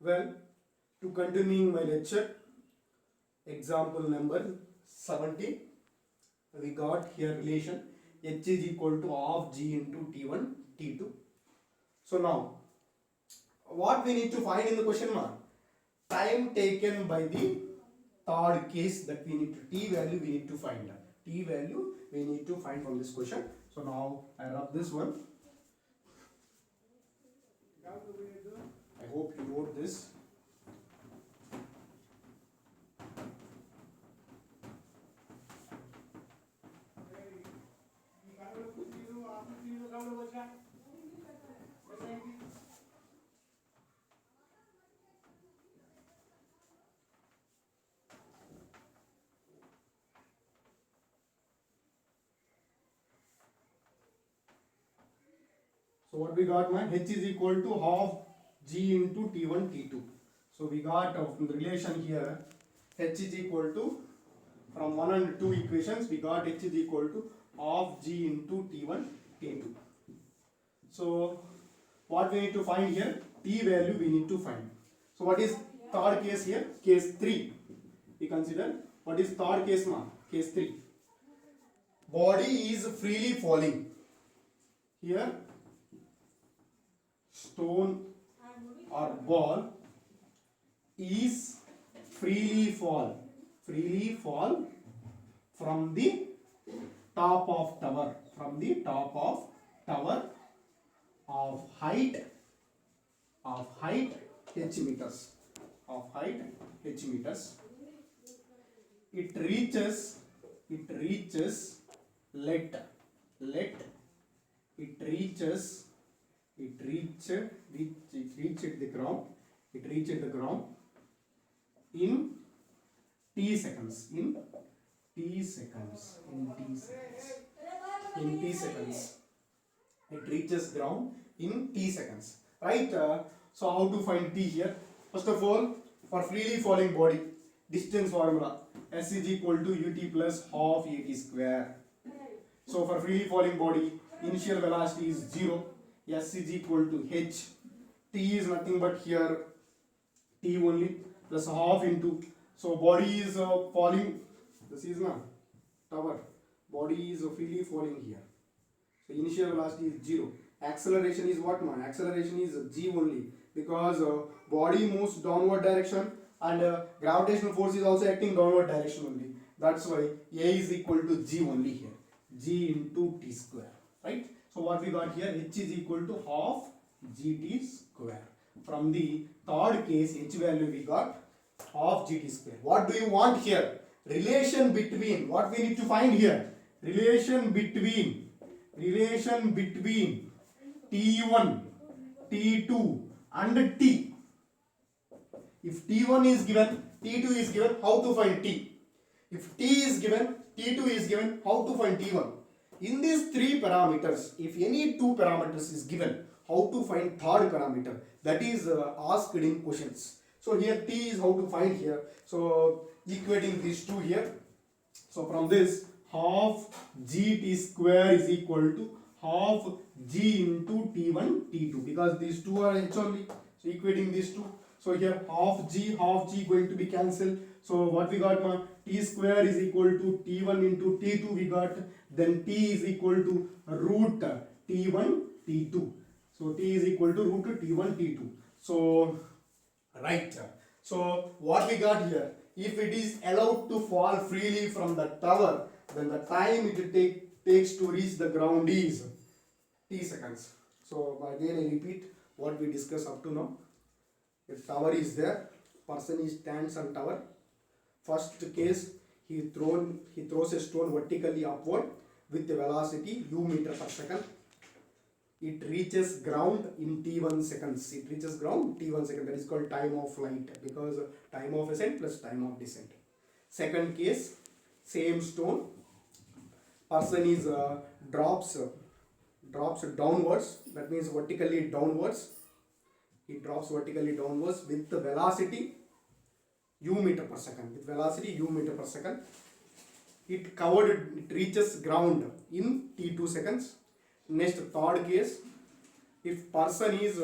Well, to continuing my lecture, example number 17, we got here relation h is equal to half g into t1 t2. So now, what we need to find in the question mark? Time taken by the third case that we need to, t value we need to find. T value we need to find from this question. So now I rub this one. I hope you wrote this. So what we got, man? H is equal to half g into t1 t2. So we got from the relation here, h is equal to, from 1 and 2 equations, we got h is equal to half g into t1 t2. So what we need to find here? T value we need to find. So what is third case here? Case 3. We consider what is third case, man? Case 3. Body is freely falling. Here stone or ball is freely fall from the top of tower, of height h meters, it reaches let it reached the ground in t seconds, it reaches ground in t seconds, right? So how to find t here? First of all, for freely falling body, distance formula, s is equal to ut plus half at square. So for freely falling body, initial velocity is 0, s is equal to h, t is nothing but here t only, plus half into, so body is falling, this is not tower, body is freely falling here, so initial velocity is 0. Acceleration is what, man? Acceleration is g only, because body moves downward direction and gravitational force is also acting downward direction only. That's why a is equal to g only here, g into t square, right? So what we got here, h is equal to half gt square. From the third case, h value we got half gt square. What do you want here? Relation between, what we need to find here? Relation between t1, t2 and t. If t1 is given, t2 is given, how to find t? If t is given, t2 is given, how to find t1? In these three parameters, if any two parameters is given, how to find third parameter? That is asked in questions. So here t is how to find here. So equating these two here. So from this, half gt square is equal to half g into t1 t2, because these two are h only. So equating these two. So here half g going to be cancelled. So what we got, t square is equal to t1 into t2 we got, then t is equal to root t1 t2. So t is equal to root t1 t2. So right. So what we got here, if it is allowed to fall freely from the tower, then the time it takes to reach the ground is t seconds. So again I repeat what we discussed up to now. If tower is there, person is stands on tower. First case, he throws a stone vertically upward with the velocity u meter per second. It reaches ground in t1 seconds. That is called time of flight, because time of ascent plus time of descent. Second case, same stone, person is drops downwards. That means vertically downwards. He drops vertically downwards with the velocity u meter per second. It reaches ground in t2 seconds. Next, third case, if person is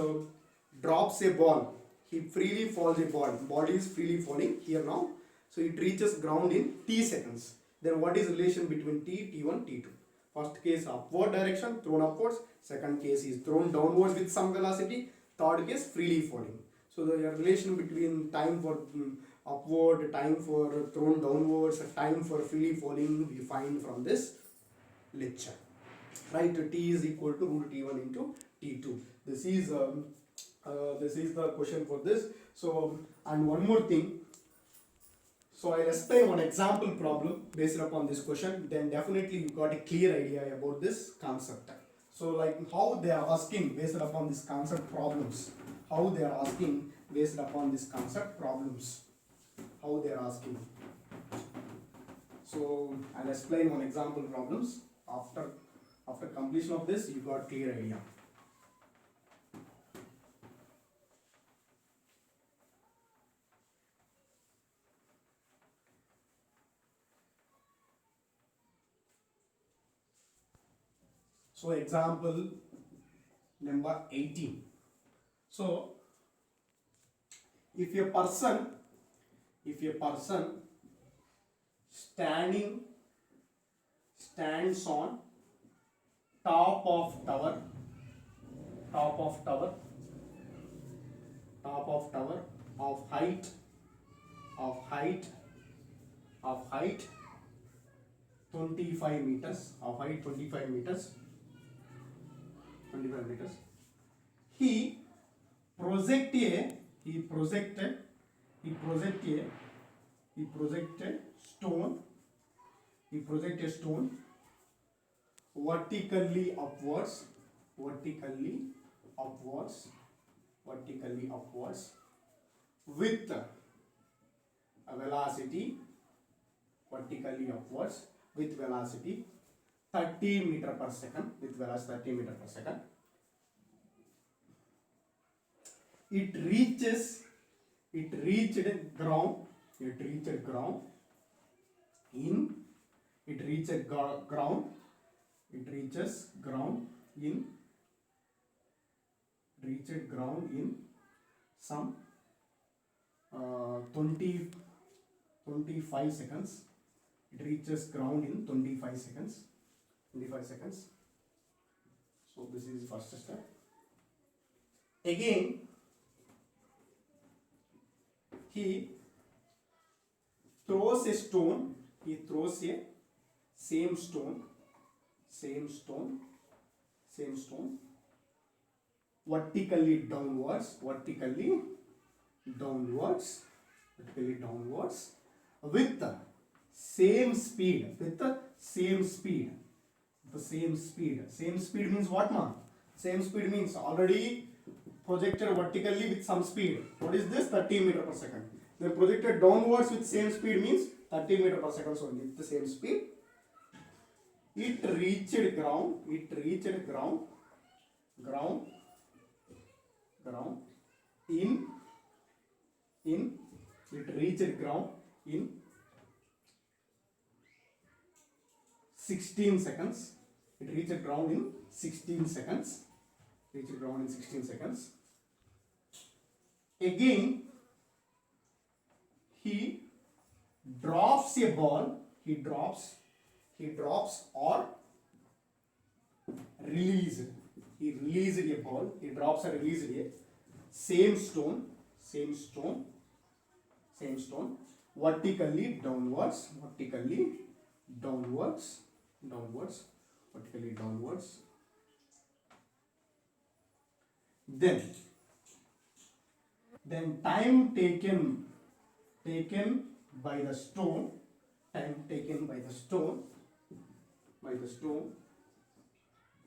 drops a ball, he freely falls a ball. Body is freely falling here now. So it reaches ground in t seconds. Then what is relation between t1, t2? First case upward direction, thrown upwards. Second case is thrown downwards with some velocity. Third case freely falling. So the relation between time for upward, time for thrown downwards, time for freely falling we find from this lecture. Right, t is equal to root t1 into t2. This is the question for this. So and one more thing. So I'll explain one example problem based upon this question. Then definitely you got a clear idea about this concept. So like how they are asking based upon this concept problems. How they are asking based upon this concept problems. How they are asking. So I'll explain one example problems. After completion of this, you got clear idea. So example number 18. So if a person stands on top of tower of height 25 meters, he projected stone vertically upwards with a velocity 30 meter per second, it reached ground in some 25 seconds. It reaches ground in 25 seconds. So this is first step. Again, he throws a stone. Same stone vertically downwards with the same speed. Same speed means what, man? Same speed means already projected vertically with some speed. What is this? 30 meter per second. Then projected downwards with same speed means 30 meter per second. So with the same speed, it reached ground in 16 seconds. It reached ground in 16 seconds. Again, he drops a ball. He drops or released. He released a ball. He drops or released a same stone. Vertically downwards. Then time taken by the stone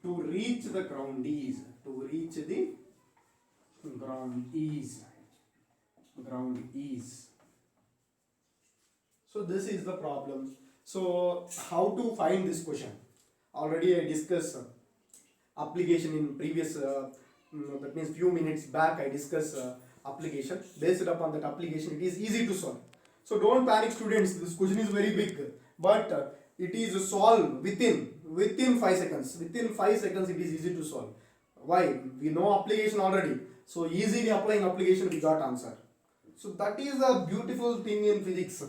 to reach the ground is. So this is the problem. So how to find this question? Already I discussed application in previous that means few minutes back I discussed application. Based upon that application, it is easy to solve. So don't panic, students. This question is very big, but it is solved within 5 seconds. Within 5 seconds, it is easy to solve. Why? We know application already. So easily applying application, we got answer. So that is a beautiful thing in physics.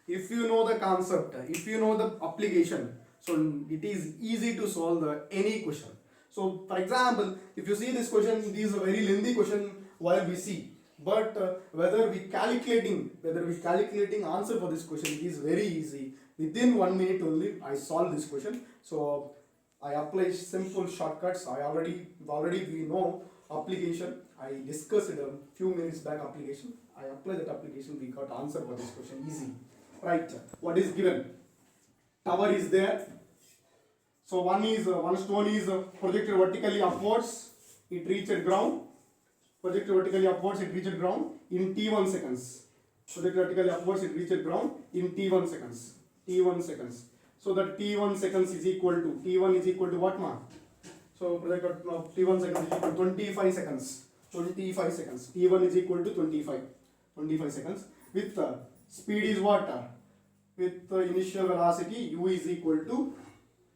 If you know the concept, if you know the application, so it is easy to solve any question. So for example, if you see this question, it is a very lengthy question while we see. But whether we calculating answer for this question, it is very easy. Within 1 minute only, I solve this question. So I apply simple shortcuts. already we know application. I discussed it a few minutes back application. I apply that application. We got answer for this question easy. Right. What is given? Tower is there. So one stone is projected vertically upwards. It reached ground. Projected vertically upwards. It reached ground in t1 seconds. Projected vertically upwards. It reached ground in t1 seconds. T1 seconds. So that T1 seconds is equal to, T1 is equal to what, ma? So T1 seconds is equal to 25 seconds. 25 seconds. T1 is equal to 25 seconds. With speed is what? With initial velocity, U is equal to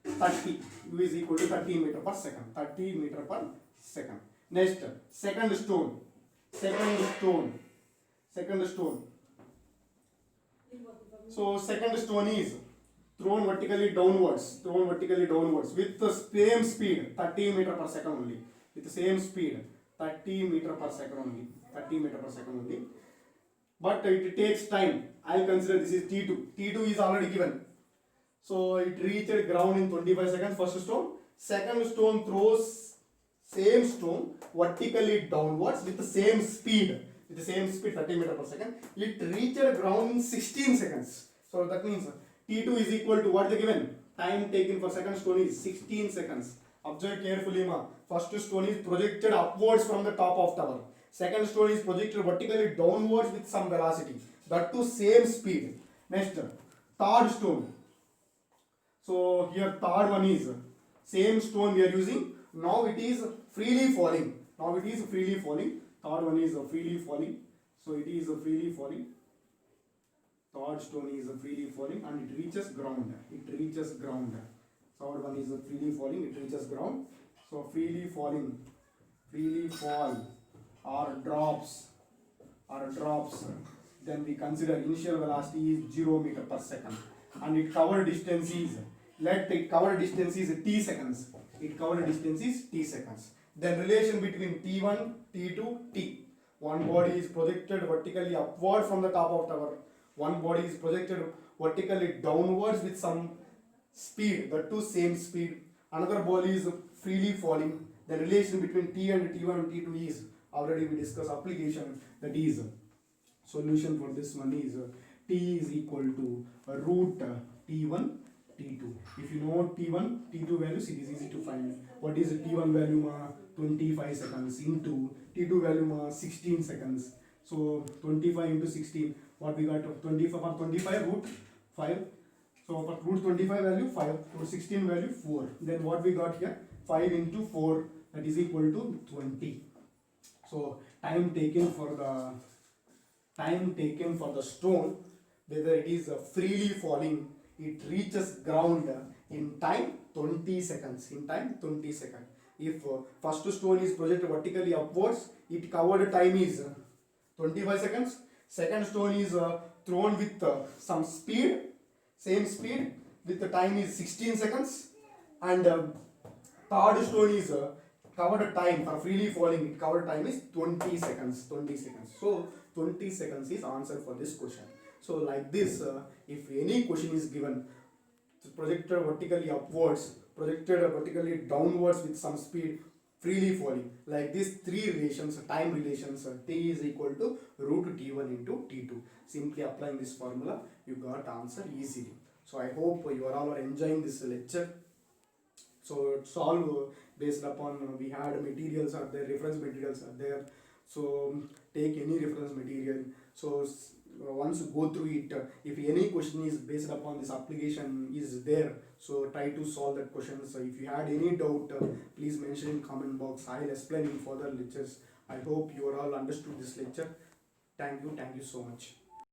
30. U is equal to 30 meter per second. 30 meter per second. Next, second stone. So second stone is thrown vertically downwards with the same speed, 30 meter per second only. With the same speed, 30 meter per second only. But it takes time. I'll consider this is T2. T2 is already given. So it reached ground in 25 seconds, first stone. Second stone throws same stone vertically downwards with the same speed, 30 meter per second. It reached ground in 16 seconds. So that means T2 is equal to what they given? Time taken for second stone is 16 seconds. Observe carefully, ma. First stone is projected upwards from the top of tower. Second stone is projected vertically downwards with some velocity. That too same speed. Next, third stone. So here third one is same stone we are using. Now it is freely falling. Third one is freely falling. So it is freely falling. Third stone is freely falling and it reaches ground. Third one is freely falling, it reaches ground. So freely fall or drops. Then we consider initial velocity is 0 meter per second and it covered distance is t seconds. Then relation between T1, T2, T. One body is projected vertically upward from the top of tower. One body is projected vertically downwards with some speed, that too same speed. Another body is freely falling. The relation between T and T1 and T2 is, already we discussed application, that is solution for this one is T is equal to root T1 T2. If you know T1 T2 values, it is easy to find. What is the T1 value? 25 seconds into T2 value 16 seconds. So 25 into 16, what we got? 25 for 25 root 5. So for root 25 value 5, root 16 value 4. Then what we got here? 5 into 4, that is equal to 20. So time taken for the stone, whether it is freely falling, it reaches ground in time 20 seconds. If first stone is projected vertically upwards, it covered time is 25 seconds. Second stone is thrown with some speed, same speed, with the time is 16 seconds. And third stone is covered time for freely falling, it covered time is 20 seconds. So 20 seconds is answer for this question. So like this, if any question is given, projected vertically upwards, projected vertically downwards with some speed, freely falling, like these three relations, time relations, T is equal to root T1 into T2. Simply applying this formula, you got answer easily. So I hope you are all enjoying this lecture. So it's all based upon, we had materials are there, reference materials are there. So take any reference material. So once you go through it, if any question is based upon this application is there, so try to solve that question. So if you had any doubt, please mention in comment box. I'll explain in further lectures. I hope you are all understood this lecture. Thank you so much.